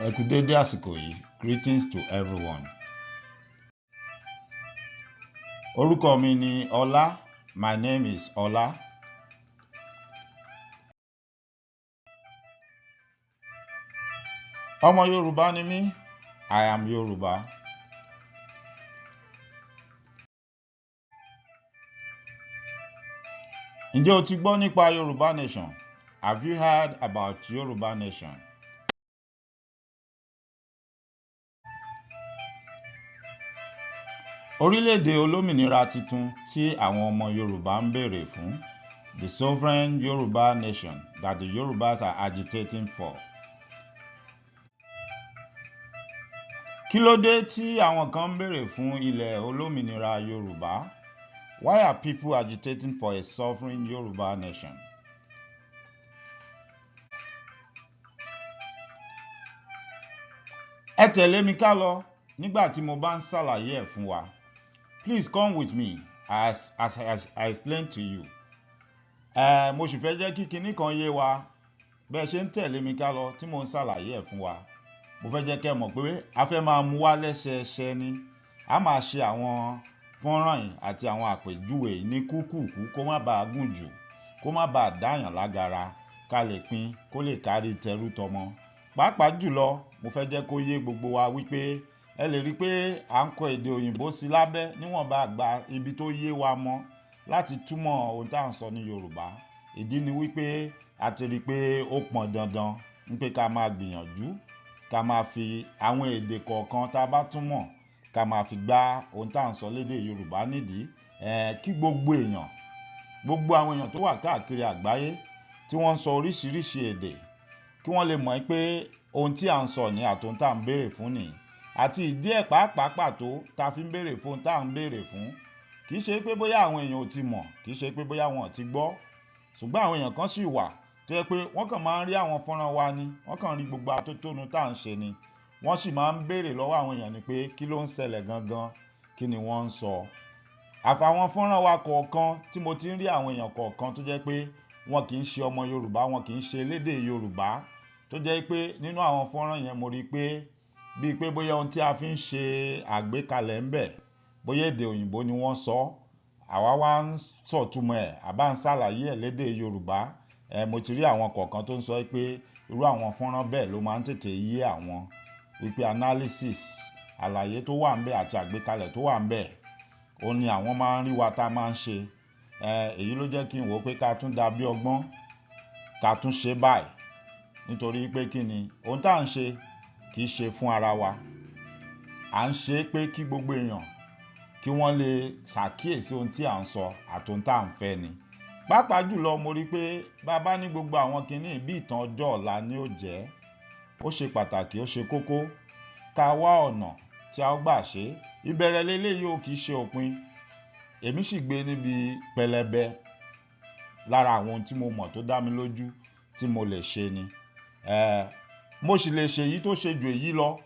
Ẹ kú dédé àsìkò yìí. Greetings to everyone. Orúkọ mi ni Ọlá. My name is Ọlá. Ọmọ Yorùbá ni mí. I am Yoruba. Ǹjẹ́ o ti gbọ́ nípa Yoruba Nation? Have you heard about Yoruba Nation? Orílẹ̀-èdè olómìnira titun tí àwọn ọmọ Yorùbá ń béèrè fún, the sovereign Yoruba nation that the Yorubas are agitating for. Kí ló dé tí àwọn kan ń béèrè fún ilẹ̀ olómìnira Yorùbá? Why are people agitating for a sovereign Yoruba nation? Ẹ tẹ̀lé mi ká lọ nígbà tí mo bá ń ṣàlàyé ẹ̀ fún wa. Please come with me as I explain to you. Mo sì fẹ́ jẹ́ kí kinní kan yé wa bẹ́ẹ̀ ṣe ń tẹ̀lé mi ká lọ tí mo ń ṣàlàyé ẹ̀ fún wa. Mo fẹ́ jẹ́ kẹ́ mọ̀ pé a fẹ́ máa mú wá lẹ́sẹẹsẹ ni. A máa ṣe àwọn fọ́nrán yìí àti àwọn àpèjúwe ní kúkúkú kó má bàa gùn jù, kó má bàa dáyàn lágara, ká lè pín kó lè kárí tẹrú tọmọ. Pàápàá jùlọ mo fẹ́ jẹ́ kó yé gbogbo wa wípé ẹ lè rí pé à ń kọ èdè òyìnbó sí lábẹ́ níwọ̀nba àgbà ibi tó yé wa mọ́ láti túmọ̀ ohun tá à ń sọ ní Yorùbá. Ìdí ni wípé a ti rí pé ó pọn dandan wípé ká máa gbìyànjú ká máa fi àwọn èdè kọ̀ọ̀kan tá a bá túmọ̀ ká máa fi gbá ohun tá à ń sọ lédè Yorùbá nídìí. Kí gbogbo àwọn èèyàn tó wà káàkiri àgbáyé tí wọ́n ń sọ oríṣiríṣi èdè kí wọ́n lè mọ̀ pé ohun tí à ń sọ ní àtòhun tá à ń béèrè fún nìyí. Àti ìdí ẹ̀ pàápàá pàtó tá a fi ń béèrè fún ohun tá à ń béèrè fún. Kì í ṣe pé bóyá àwọn èèyàn ò ti mọ̀, kì í ṣe pé bóyá wọn ò ti gbọ́. Ṣùgbọ́n àwọn èèyàn kan sì wà tó yẹ pé wọ́n kàn máa ń rí àwọn fọ́nrán wa ni, wọ́n kàn rí gbogbo atótónu tá à ń ṣe ni. Wọ́n sì máa ń béèrè lọ́wọ́ àwọn èèyàn ni pé kí ló ń ṣẹlẹ̀ gangan, kí ni wọ́n ń sọ. Àfàwọn fọ́nrán wa kọ̀ọ̀kan tí mo ti ń rí àwọn èèyàn kọ̀ọ̀kan tó jẹ́ pé wọn kì í ṣe ọmọ Yorùbá, wọn kì í ṣe elédè Yorùbá, tó jẹ́ pé nínú àwọn fọ́nrán yẹn mo rí pé bíi pé bóyá ohun tí a fi ń ṣe àgbékalẹ̀ ń bẹ̀, bóyá èdè òyìnbó ni wọ́n sọ, àwa wá ń sọ̀túmọ̀ ẹ̀, àbá ń ṣàlàyé ẹ̀ lédè Yorùbá. Mo ti rí àwọn kọ̀ọ̀kan tó ń sọ pé irú àwọn fọ́nrán bẹ́ẹ̀ ló máa ń tètè yé àwọn, wípé analysis, àlàyé tó wà ń bẹ̀ àti àgbékalẹ̀ tó wà ń bẹ̀, òun ni àwọn máa ń rí wa tá a máa ń ṣe. Èyí ló jẹ́ kí n wò pé ká tún dá bí ọgbọ́n, ká tún ṣe báyìí. Nítorí pé kí ni ohun tá à ń ṣe kì í ṣe fún ara wa. À ń ṣe pé kí gbogbo èèyàn kí wọ́n lè ṣàkíyèsí ohun tí à ń sọ àti ohun tá à ń fẹ́ ni. Pàápàá jùlọ mo rí pé bàbá ní gbogbo àwọn kinní bí ìtàn ọjọ́ ọ̀la ni ó jẹ́. Ó ṣe pàtàkì, ó ṣe kókó ká wá ọ̀nà tí a ó gbà ṣe. Ìbẹ̀rẹ̀ leléyìí ò kì í ṣe òpin. Èmi sì gbé níbi pẹlẹbẹ lára àwọn ohun tí mo mọ̀ tó dá mi lójú tí mo lè ṣe ni. Mo sì lè ṣe èyí tó ṣe jù èyí lọ,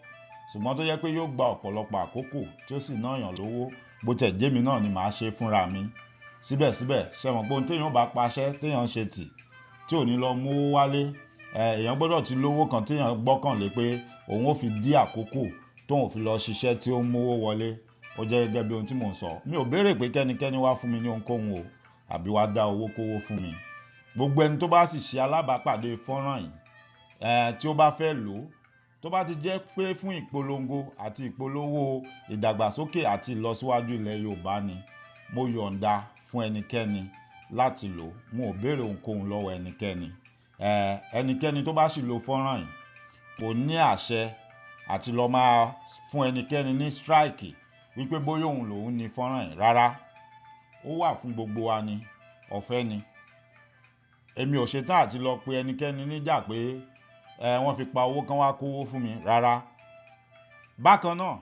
ṣùgbọ́n tó jẹ́ pé yóò gba ọ̀pọ̀lọpọ̀ àkókò tí ó sì náyàn lówó. Bó tẹ̀ jẹ́ mi náà ni màá ṣe fúnra mi. Síbẹ̀síbẹ̀ ṣe mọ̀ pé ohun téèyàn bá paṣẹ́ téèyàn ṣe tì tí ò ní lọ mú owó wálé, èèyàn gbọ́dọ̀ ti lówó kan téèyàn gbọ́kànlé pé òun ó fi dí àkókò tóun ò fi lọ ṣiṣẹ́ tí ó ń mówó wọlé. Ó jẹ́ gẹ́gẹ́ bí ohun tí mò ń sọ. Mi ò béèrè pé kẹ́nikẹ́ni wá fún mi ní ohunkóhun o, àbí wá dá owó kówó fún mi. Gbogbo ẹni tó bá sì ṣe alábàápàdé fọ́nrán yìí, tí ó bá fẹ́ lò ó, tó bá ti jẹ́ pé fún ìpolongo àti ìpolówó ìdàgbàsókè àti ìlọsíwájú ilẹ̀ Yorùbá ni, mo yọ̀ǹda fún ẹnikẹ́ni láti lò ó. Mo ò béèrè ohunkóhun lọ́wọ́ ẹnikẹ́ni. Ẹnikẹ́ni tó bá sì lo fọ́nrán yìí kò ní àṣẹ àti lọ máa fún ẹnikẹ́ni ní strike wípé bóyá òun lòun ní fọ́nrán yìí. Rárá, ó wà fún gbogbo wa ni, ọ̀fẹ́ ni. Èmi ò ṣetán àti lọ pe ẹnikẹ́ni níjà pé wọ́n fi pa owó kan wá kówó fún mi. Rárá. Bákan náà,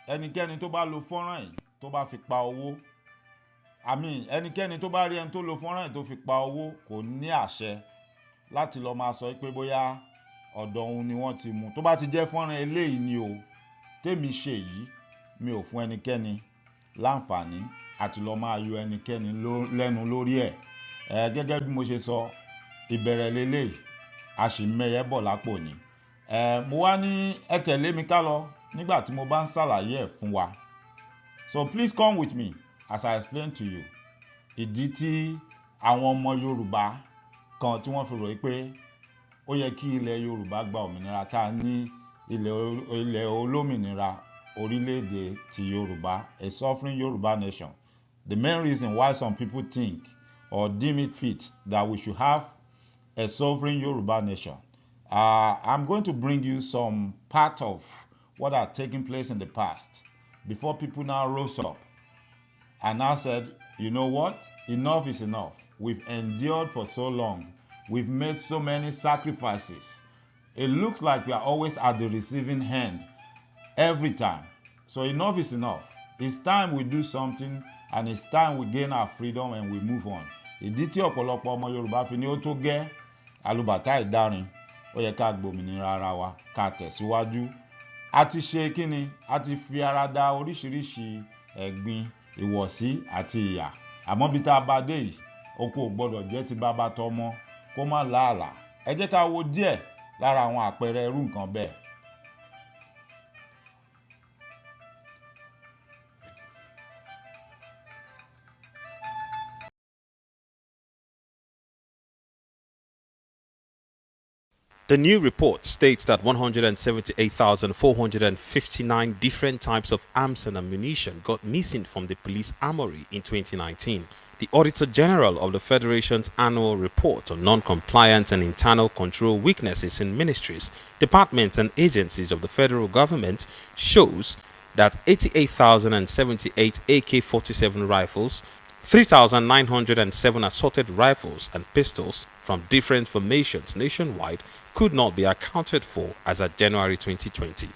ẹnikẹ́ni tó bá lo fọ́nrán yìí tó bá fi pa owó, ẹnikẹ́ni tó bá rí ẹni tó lo fọ́nrán yìí tó fi pa owó kò ní àṣẹ láti lọ máa sọ pé bóyá ọ̀dọ̀ òun ni wọ́n ti mú. Tó bá ti jẹ́ fọ́nrán eléyìí ni o, tèmi ṣe yìí, mi ò fún ẹnikẹ́ni láǹfààní àti lọ máa yọ ẹnikẹ́ni lẹ́nu lórí ẹ̀. Gẹ́gẹ́ bí mo ṣe sọ, ìbẹ̀rẹ̀ leléyìí, a sì mẹ́yẹ bọ̀ lápò ni. mo wá ní ẹ tẹ̀lé mi ká lọ nígbà tí mo bá ń ṣàlàyé ẹ̀ fún wa. So please come with me as I explain to you. Ìdí tí àwọn ọmọ Yorùbá kan tí wọ́n fi rò pé ó yẹ kí ilẹ̀ Yorùbá gba òmìnira ká ní ilẹ̀ olómìnira orílẹ̀-èdè ti Yorùbá, a sovereign Yoruba nation. The main reason why some people think or deem it fit that we should have a sovereign Yoruba nation. I'm going to bring you some part of what had taken place in the past before people now rose up and now said, you know what? Enough is enough. We've endured for so long. We've made so many sacrifices. It looks like we are always at the receiving end every time. So enough is enough. It's time we do something, and it's time we gain our freedom and we move on. Ìdí tí ọ̀pọ̀lọpọ̀ ọmọ Yorùbá fi ní ó tó gẹ́ alùbàtà ìdárin, ó yẹ ká gbòmìnira ara wa, ká tẹ̀síwájú. A ti ṣe kíni? A ti fi ara da oríṣiríṣi ẹ̀gbin, ìwọ̀sí àti ìyà. Àmọ́ bí tá a bá dé yìí, oko ò gbọdọ̀ jẹ́ ti bàbá tọmọ kó má làálàá. Ẹ jẹ́ ká wo díẹ̀ lára àwọn àpẹẹrẹ irú nǹkan bẹ́ẹ̀. The new report states that 178,459 different types of arms and ammunition got missing from the police armory in 2019. The Auditor General of the Federation's annual report on non-compliance and internal control weaknesses in ministries, departments and agencies of the federal government shows that 88,078 AK-47 rifles, 3,907 assorted rifles and pistols from different formations nationwide could not be accounted for as at January 2020.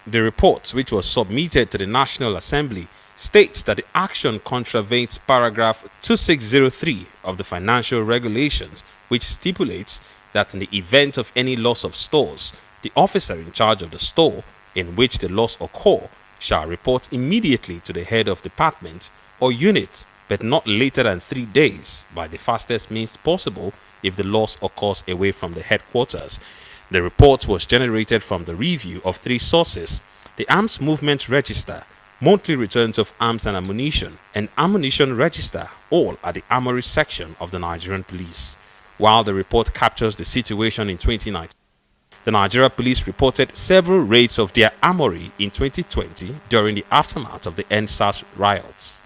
The report, which was submitted to the National Assembly, states that the action contravenes paragraph 2603 of the Financial Regulations, which stipulates that in the event of any loss of stores, the officer in charge of the store in which the loss occur shall report immediately to the head of department or unit, but not later than 3 days by the fastest means possible if the loss occurs away from the headquarters. The report was generated from the review of 3 sources: the Arms Movement Register, monthly returns of arms and ammunition register, all at the Armory section of the Nigerian Police. While the report captures the situation in 2019, the Nigeria Police reported several raids of their armory in 2020 during the aftermath of the EndSARS riots.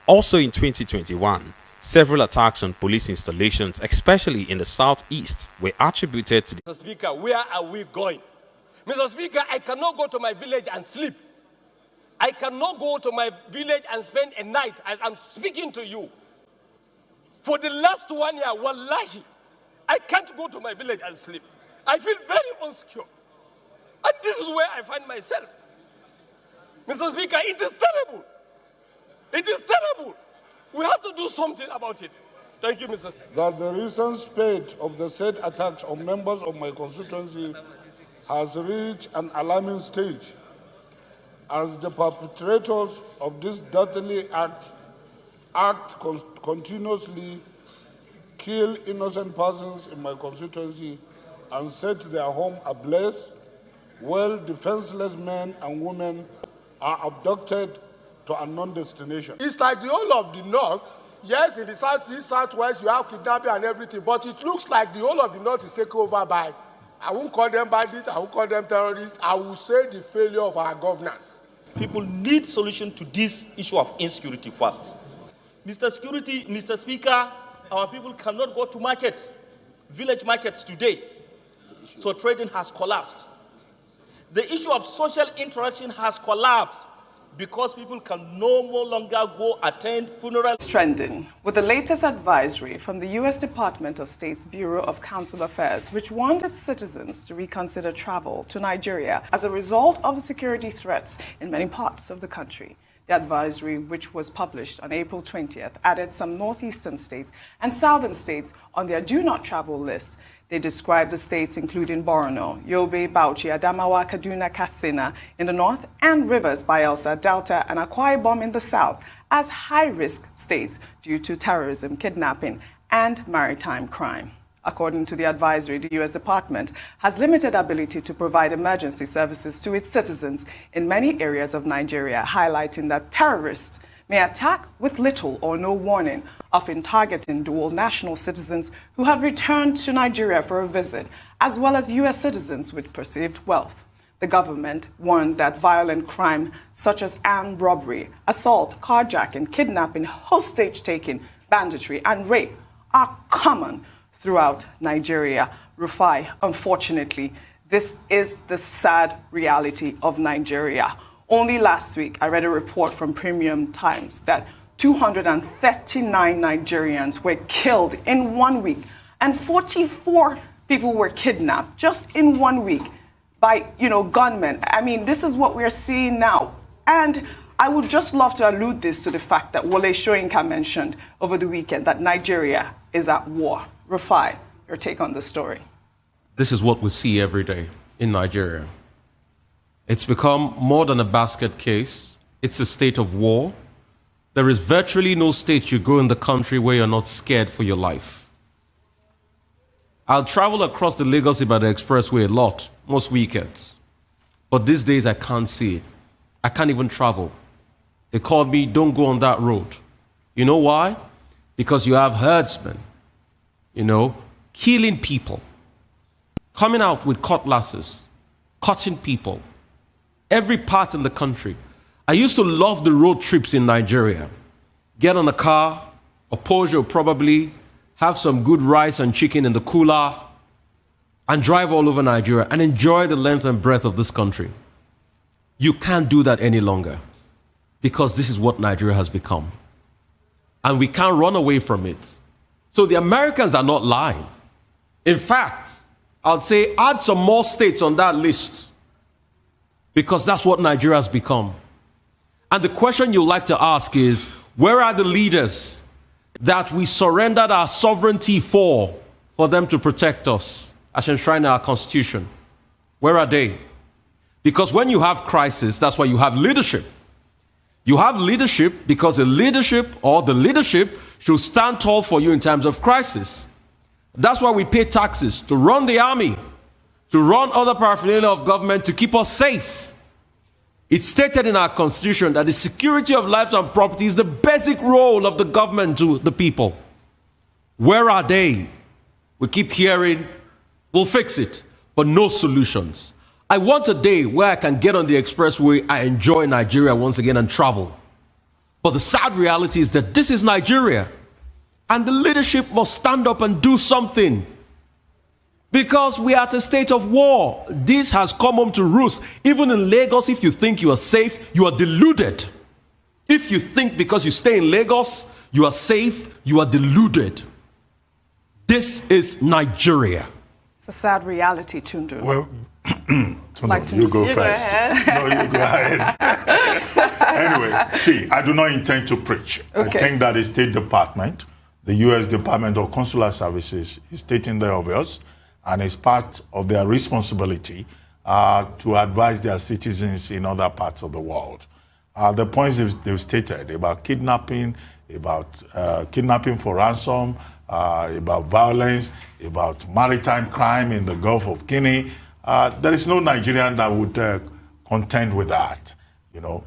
Also in 2021, several attacks on police installations, especially in the southeast, were attributed to the... Mr. Speaker, where are we going? Mr. Speaker, I cannot go to my village and sleep. I cannot go to my village and spend a night as I'm speaking to you. For the last 1 year, wallahi, I can't go to my village and sleep. I feel very insecure. And this is where I find myself. Mr. Speaker, it is terrible. It is terrible. We have to do something about it. Thank you, Mr. Speaker. That the recent spate of the said attacks on members of my constituency has reached an alarming stage, as the perpetrators of this deadly act continuously kill innocent persons in my constituency and set their home ablaze, while defenseless men and women are abducted to unknown destination. It's like the whole of the north. Yes, in the southeast, southwest, you have kidnapping and everything, but it looks like the whole of the north is taken over by, I won't call them bandits, I won't call them terrorists, I will say the failure of our governance. People need solution to this issue of insecurity first. Mr. Speaker, our people cannot go to village markets today, so trading has collapsed. The issue of social interaction has collapsed, because people can no longer go attend funerals. Trending with the latest advisory from the U.S. Department of State's Bureau of Consular Affairs, which warned its citizens to reconsider travel to Nigeria as a result of the security threats in many parts of the country. The advisory, which was published on April 20th, added some northeastern states and southern states on their do not travel list. They described the states including Borno, Yobe, Bauchi, Adamawa, Kaduna, Katsina in the north, and Rivers, Bayelsa, Delta, and Akwa Ibom in the south as high-risk states due to terrorism, kidnapping, and maritime crime. According to the advisory, the U.S. Department has limited ability to provide emergency services to its citizens in many areas of Nigeria, highlighting that terrorists may attack with little or no warning, often targeting dual national citizens who have returned to Nigeria for a visit, as well as U.S. citizens with perceived wealth. The government warned that violent crime such as armed robbery, assault, carjacking, kidnapping, hostage-taking, banditry, and rape are common throughout Nigeria. Rufai, unfortunately, this is the sad reality of Nigeria. Only last week, I read a report from Premium Times that 239 Nigerians were killed in 1 week, and 44 people were kidnapped just in 1 week by, gunmen. I mean, this is what we're seeing now. And I would just love to allude this to the fact that Wole Soyinka mentioned over the weekend that Nigeria is at war. Rufai, your take on the story. This is what we see every day in Nigeria. It's become more than a basket case. It's a state of war. There is virtually no state you go in the country where you're not scared for your life. I'll travel across the Lagos-Ibadan Expressway a lot, most weekends. But these days I can't see it. I can't even travel. They called me, don't go on that road. You know why? Because you have herdsmen, killing people, coming out with cutlasses, cutting people, every part in the country. I used to love the road trips in Nigeria. Get on a car, a Peugeot probably, have some good rice and chicken in the cooler, and drive all over Nigeria and enjoy the length and breadth of this country. You can't do that any longer because this is what Nigeria has become. And we can't run away from it. So the Americans are not lying. In fact, I'd say add some more states on that list because that's what Nigeria has become. And the question you'd like to ask is, where are the leaders that we surrendered our sovereignty for them to protect us as enshrined in our Constitution? Where are they? Because when you have crisis, that's why you have leadership. You have leadership because the leadership should stand tall for you in times of crisis. That's why we pay taxes, to run the army, to run other paraphernalia of government to keep us safe. It's stated in our Constitution that the security of lives and property is the basic role of the government to the people. Where are they? We keep hearing, we'll fix it, but no solutions. I want a day where I can get on the expressway, I enjoy Nigeria once again and travel. But the sad reality is that this is Nigeria. And the leadership must stand up and do something. Because we are at a state of war. This has come home to roost. Even in Lagos, if you think you are safe, you are deluded. If you think because you stay in Lagos, you are safe, you are deluded. This is Nigeria. It's a sad reality, Tundu. Well, you go first. No, you go ahead. Anyway, see, I do not intend to preach. Okay. I think that the State Department, the U.S. Department of Consular Services, is stating the obvious, and it's part of their responsibility to advise their citizens in other parts of the world. The points they've stated about kidnapping, about kidnapping for ransom, about violence, about maritime crime in the Gulf of Kinni, there is no Nigerian that would contend with that.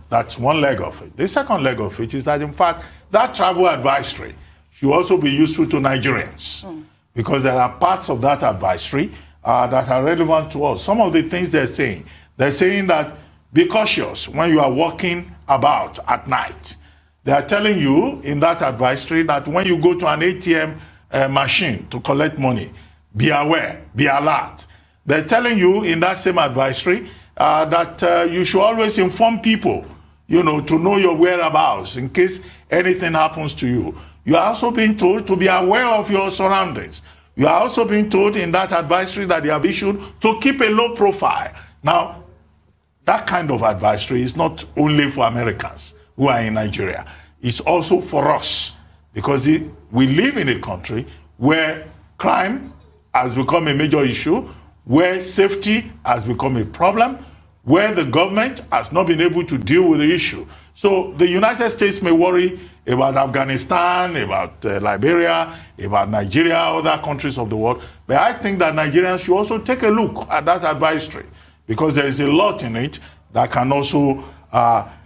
That's one leg of it. The second leg of it is that, in fact, that travel advisory should also be useful to Nigerians because there are parts of that advisory that are relevant to us. Some of the things they're saying that be cautious when you are walking about at night. They are telling you in that advisory that when you go to an ATM machine to collect money, be aware, be alert. They're telling you in that same advisory that you should always inform people, to know your whereabouts in case anything happens to you. You are also being told to be aware of your surroundings. You are also being told in that advisory that they have issued to keep a low profile. Now, that kind of advisory is not only for Americans who are in Nigeria. It's also for us because we live in a country where crime has become a major issue, where safety has become a problem, where the government has not been able to deal with the issue. So the United States may worry about Afghanistan, about Liberia, about Nigeria, other countries of the world. But I think that Nigerians should also take a look at that advisory, because there is a lot in it that can also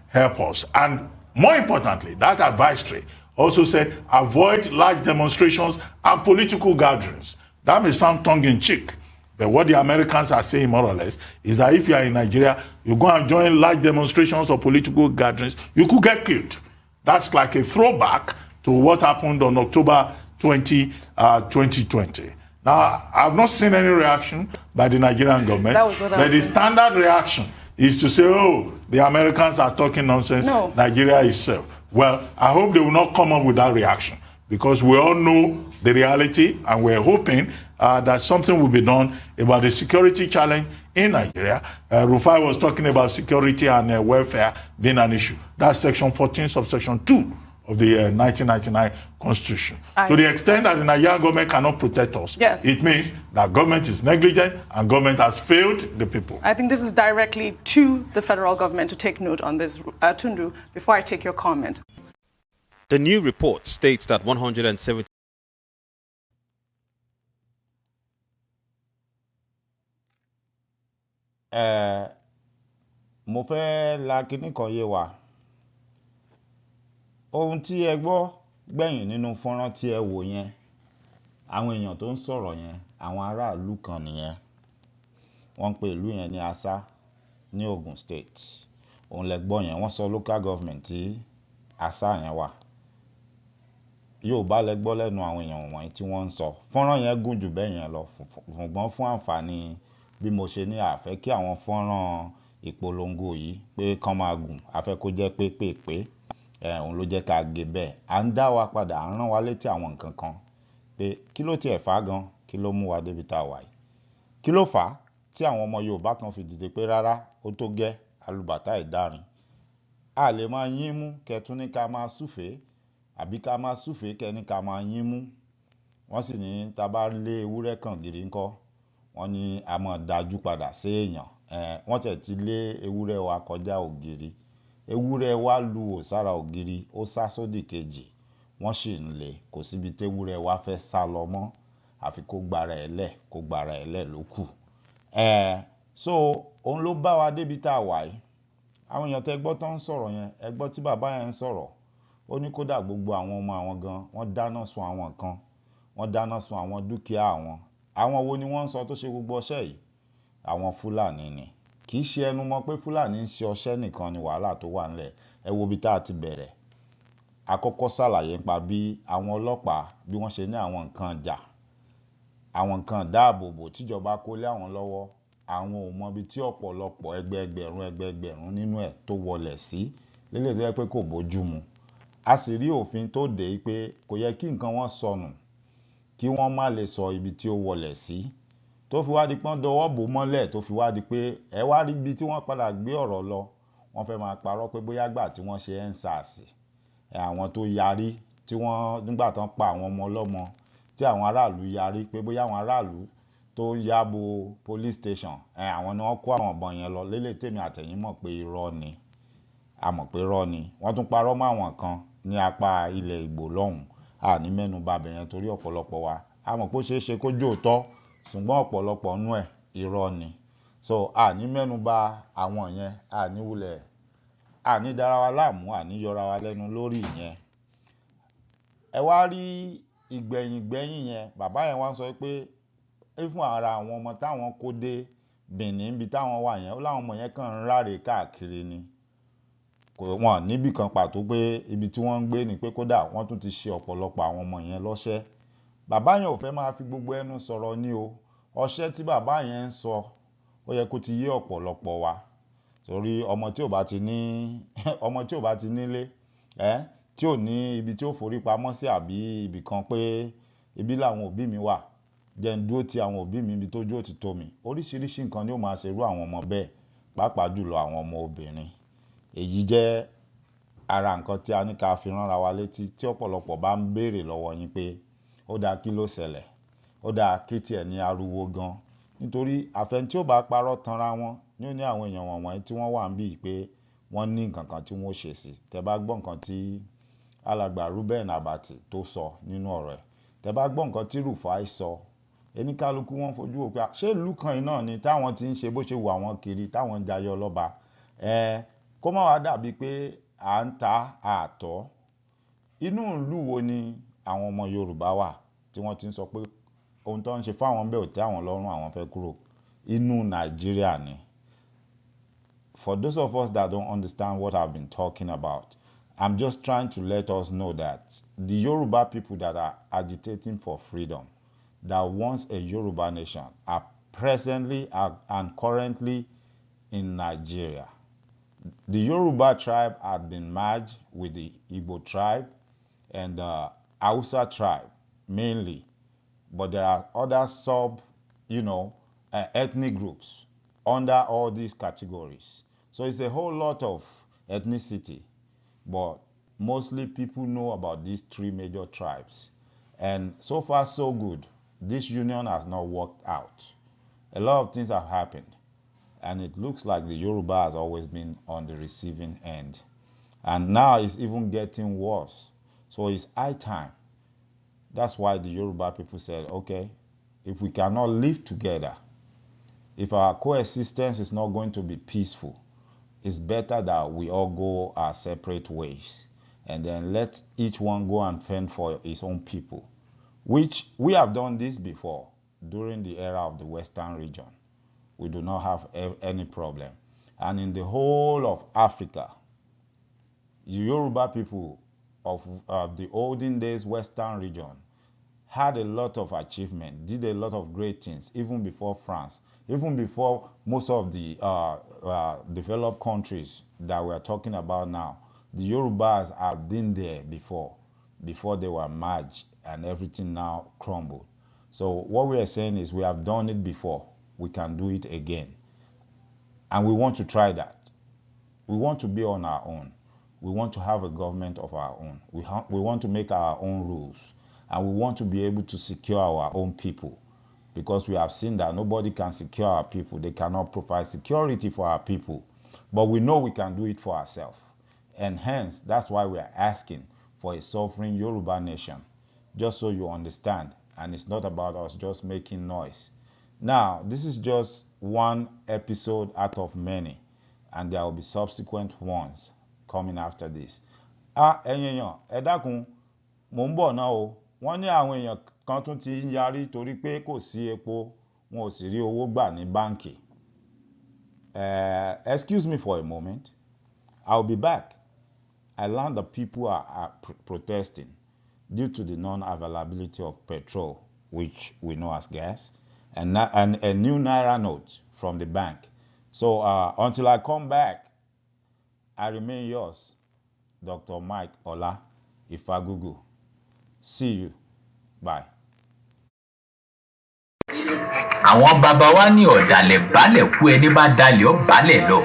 help us. And more importantly, that advisory also said avoid large demonstrations and political gatherings. That may sound tongue-in-cheek, but what the Americans are saying more or less is that if you are in Nigeria, you go and join large demonstrations or political gatherings, you could get killed. That's like a throwback to what happened on October 20, 2020. Now, I've not seen any reaction by the Nigerian government, but the standard reaction is to say, oh, the Americans are talking nonsense, no. Nigeria is safe. Well, I hope they will not come up with that reaction, because we all know the reality, and we're hoping that something will be done about the security challenge in Nigeria. Rufai was talking about security and welfare being an issue. That's section 14, subsection 2 of the 1999 Constitution. To the extent that the Nigerian government cannot protect us, yes, it means that government is negligent and government has failed the people. I think this is directly to the federal government to take note on this. Tundu, before I take your comment. The new report states that 170 mo fẹ́ la kíní kan yé wa. Ohun tí ẹ gbọ́ gbẹ̀yìn nínú fọ́nrán tí ẹ wò yẹn, àwọn èèyàn tó ń sọ̀rọ̀ yẹn, àwọn aráàlú kan nìyẹn. Wọ́n pè ìlú yẹn ní Asa ní Ogun State. Òun lẹ gbọ́ yẹn, wọ́n sọ local government tí Asa yẹn wà. Yorùbá lẹ gbọ́ lẹ́nu àwọn èèyàn wọ̀nyí tí wọ́n ń sọ. Fọ́nrán yẹn gùn jù bẹ́ẹ̀ yẹn lọ, ṣùgbọ́n fún àǹfààní bí mo ṣe ní àfẹ́ kí àwọn fọ́nrán ìpolongo yìí pé kán máa gùn, àfẹ́ kó jẹ́ pépèpé, òun ló jẹ́ ká gé bẹ́ẹ̀. À ń dá wa padà, à ń rán wa létí àwọn nǹkan kan pé kí ló tiẹ̀ fà gan, kí ló mú wa débi tá a wà yìí. Kí ló fà á tí àwọn ọmọ Yorùbá kan fi dìde pé rárá ó tó gẹ́ alùbàtà ìdárin. A lè máa yín mú kẹtún ní ká máa súfèé, àbí ká máa súfèé kẹni ká máa yín mú. Wọ́n sì ní tá bá lé ewúrẹ́ kan gìrì ńkọ́, wọ́n ní a máa dájú padà sí èèyàn. Wọ́n tẹ̀ ti lé ewúrẹ́ wa kọjá ògiri. Ewúrẹ́ wa lu òsára ògiri, ó sá sódì kejì. Wọ́n sì ń lé, kò síbi tí ewúrẹ́ wa fẹ́ sá lọ mọ́, àfi kó gbára ẹ̀ lẹ̀ ló kù. So òun ló bá wa débi tá a wà yìí. Àwọn èèyàn tẹ́ gbọ́ tó ń sọ̀rọ̀ yẹn, ẹ gbọ́ tí bàbá yẹn ń sọ̀rọ̀. Ó ní kódà gbogbo àwọn ọmọ àwọn gan, wọ́n dáná sun àwọn kan, wọ́n dáná sun àwọn dúkìá àwọn. Àwọn wo ni wọ́n ń sọ tó ṣe gbogbo ọṣẹ́ yìí? Àwọn Fúlàní ni. Kì í ṣe ẹnu mọ́ pé Fúlàní ń ṣe ọṣẹ́ nìkan ni wàhálà tó wà nílẹ̀. Ẹ wo bí tá a ti bẹ̀rẹ̀. Àkọ́kọ́ ṣàlàyé nípa bí àwọn ọlọ́pàá bí wọ́n ṣe ní àwọn nǹkan ìjà, àwọn nǹkan dáàbòbò tíjọba kó lé àwọn lọ́wọ́. Àwọn ò mọ ibi tí ọ̀pọ̀lọpọ̀ ẹgbẹẹgbẹ̀rún nínú ẹ̀ tó wọlẹ̀ sí. Lélẹ̀ tó yẹ pé kò bójú mu. A sì rí òfin tó dé pé kò yẹ kí nǹkan wọn sọnù, kí wọ́n má lè sọ ibi tí ó wọlẹ̀ sí. Tó fi wá di pọ́n dọwọ́ bò mọ́lẹ̀, tó fi wá di pé ẹ wá rí ibi tí wọ́n padà gbé ọ̀rọ̀ lọ. Wọ́n fẹ́ máa parọ́ pé bóyá gbà tí wọ́n ṣe EndSARS, àwọn tó yarí tí wọ́n nígbà tán pa àwọn ọmọ ọlọ́mọ, tí àwọn aráàlú yarí pé bóyá àwọn aráàlú tó ń yábo police station, àwọn ni wọ́n kó àwọn ọ̀bọ̀n yẹn lọ. Lélẹ̀ tèmi àtẹ̀yìn mọ̀ pé irọ́ ni. A mọ̀ pé irọ́ ni. Wọ́n tún parọ́ mọ́ àwọn kan ní apá ilẹ̀ Ìgbò lọ́hùn. A ní mẹ́nu bà bẹ̀yẹn torí ọ̀pọ̀lọpọ̀ wa. A mọ̀ pé ó ṣeé ṣe kó jẹ́ òótọ́, ṣùgbọ́n ọ̀pọ̀lọpọ̀ nú ẹ̀ irọ́ ni. So a ní mẹ́nu bà àwọn yẹn, a ní wulẹ̀, a ní dára wa láàmú, a ní yọra wa lẹ́nu lórí ìyẹn. Ẹ wá rí ìgbẹ̀yìn yẹn, bàbá yẹn wá ń sọ pé fún ara àwọn ọmọ táwọn kó dé Benin bí táwọn wà yẹn, ó láwọn ọmọ yẹn kàn ń ráre káàkiri ni. Wọ́n níbì kan pàtó pé ibi tí wọ́n ń gbé ni pé kódà wọ́n tún ti ṣe ọ̀pọ̀lọpọ̀ àwọn ọmọ yẹn lọ́ṣẹ́. Bàbá yẹn ò fẹ́ máa fi gbogbo ẹnu sọ̀rọ̀ ní o. Ọṣẹ́ tí bàbá yẹn ń sọ, ó yẹ kó ti yé ọ̀pọ̀lọpọ̀ wa. Torí ọmọ tí ò bá ti nílé, tí ò ní ibi tí ó forí pamọ́ sí àbí ibì kan pé ibi làwọn òbí mi wà, jẹ́ ń dúró ti àwọn òbí mi ibi tójú ò ti tó mi. Oríṣiríṣi nǹkan ni ó máa ṣerú àwọn ọmọ bẹ́ẹ̀, pàápàá jùlọ àwọn ọmọ obìnrin. Èyí jẹ́ ara nǹkan tí a ní ká fi ránra wa létí tí ọ̀pọ̀lọpọ̀ bá ń béèrè lọ́wọ́ yín pé ó dáa kí ló ṣẹlẹ̀, ó dáa kí tiẹ̀ ní ariwo gan. Nítorí àfẹn tí ó bá parọ́ tanra wọn ní ó ní àwọn èèyàn wọ̀nyí tí wọ́n wà ń bí pé wọ́n ní nǹkan kan tí wọ́n ṣe sí. Tẹ́ bá gbọ́ nǹkan tí alàgbà Ruben Abati tó sọ nínú ọ̀rọ̀ ẹ̀. Tẹ́ bá gbọ́ nǹkan tí Rufai sọ, eníkálukú wọn fojú wò pé ṣé ìlú kan yìí náà ni táwọn ti ń ṣe bó ṣe wù àwọn kiri táwọn ń jayé ọlọ́ba. Kó má wá dàbí pé à ń ta àtọ́. Inú ìlú wo ni àwọn ọmọ Yorùbá wà tí wọ́n ti ń sọ pé ohun tó ń ṣe fáwọn bẹ́ẹ̀ ò tẹ́ àwọn lọ́rùn, àwọn fẹ́ kúrò? Inú Nàìjíríà ni. For those of us that don't understand what I've been talking about, I'm just trying to let us know that the Yoruba people that are agitating for freedom, that wants a Yoruba nation, are presently and currently in Nigeria. The Yoruba tribe had been merged with the Igbo tribe and the Hausa tribe mainly, but there are other ethnic groups under all these categories. So it's a whole lot of ethnicity, but mostly people know about these three major tribes. And so far, so good. This union has not worked out. A lot of things have happened, and it looks like the Yoruba has always been on the receiving end. And now it's even getting worse. So it's high time. That's why the Yoruba people said, okay, if we cannot live together, if our coexistence is not going to be peaceful, it's better that we all go our separate ways and then let each one go and fend for his own people, which we have done this before during the era of the Western region. We do not have any problem. And in the whole of Africa, the Yoruba people of the olden days Western region had a lot of achievement, did a lot of great things, even before France, even before most of the developed countries that we're talking about now. The Yorubas have been there before they were merged and everything now crumbled. So what we are saying is we have done it before, we can do it again. And we want to try that. We want to be on our own. We want to have a government of our own. We want to make our own rules. And we want to be able to secure our own people, because we have seen that nobody can secure our people. They cannot provide security for our people. But we know we can do it for ourselves. And hence, that's why we are asking for a sovereign Yoruba nation, just so you understand. And it's not about us just making noise. Now, this is just one episode out of many, and there will be subsequent ones coming after this. Ẹ dákun, mò ń bọ̀ náà o. Wọ́n ní àwọn èèyàn kan tún ti ń yarí torí pé kò sí epo, wọn ò sì rí owó gbà ní báǹkì. Excuse me for a moment. I'll be back. I learned that people are protesting due to the non-availability of petrol, which we know as gas, and a new Naira note from the bank. So until I come back, I remain yours, Dr. Mike Ola Ifagugu. See you. Bye. Àwọn bàbá wa ní ọ̀dàlẹ̀ balẹ̀ kú ẹni bá dalẹ̀ ó balẹ̀ lọ.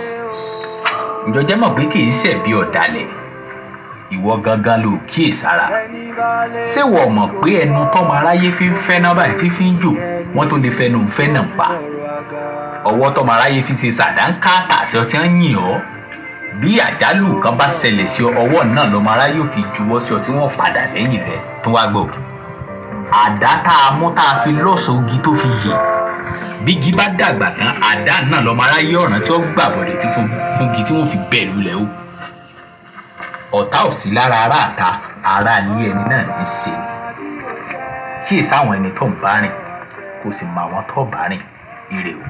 Ǹjọ́jẹ́ mọ̀ pé kì í ṣẹ̀bi ọ̀dàlẹ̀. Ìwọ gangan ló kíyèsára. Ṣé wọ́n mọ̀ pé ẹnu tọ́mọ aráyé fi ń fẹ́ náà báyìí tí fi ń jò wọ́n tó lè fẹnu fẹ́ náà pa. Ọwọ́ tọ́mọ aráyé fi ṣe sàdánkátà sí ọtí ń yìn ọ́. Bí àjálù kan bá ṣẹlẹ̀ sí ọwọ́ náà lọ́mọ aráyé ò fi juwọ́ sí ọ tí wọ́n padà lẹ́yìn rẹ̀ tó wá gbọ́. Àdá tá a mú tá a fi lọ́sọ̀ ogi tó fi yè. Bígi bá dàgbà tán àdá náà lọ́mọ aráyé ọ̀ràn tí ó gbàbọ̀dẹ̀ tí fúngi tí wọ́n fi bẹ̀ lulẹ̀ o. Ọ̀tá ò sí lára ará àta, ará ní ẹni náà ní ṣe. Kíyèsí àwọn ẹni tó ń bá rìn, kò sì mọ àwọn tó bá rìn. Ire o.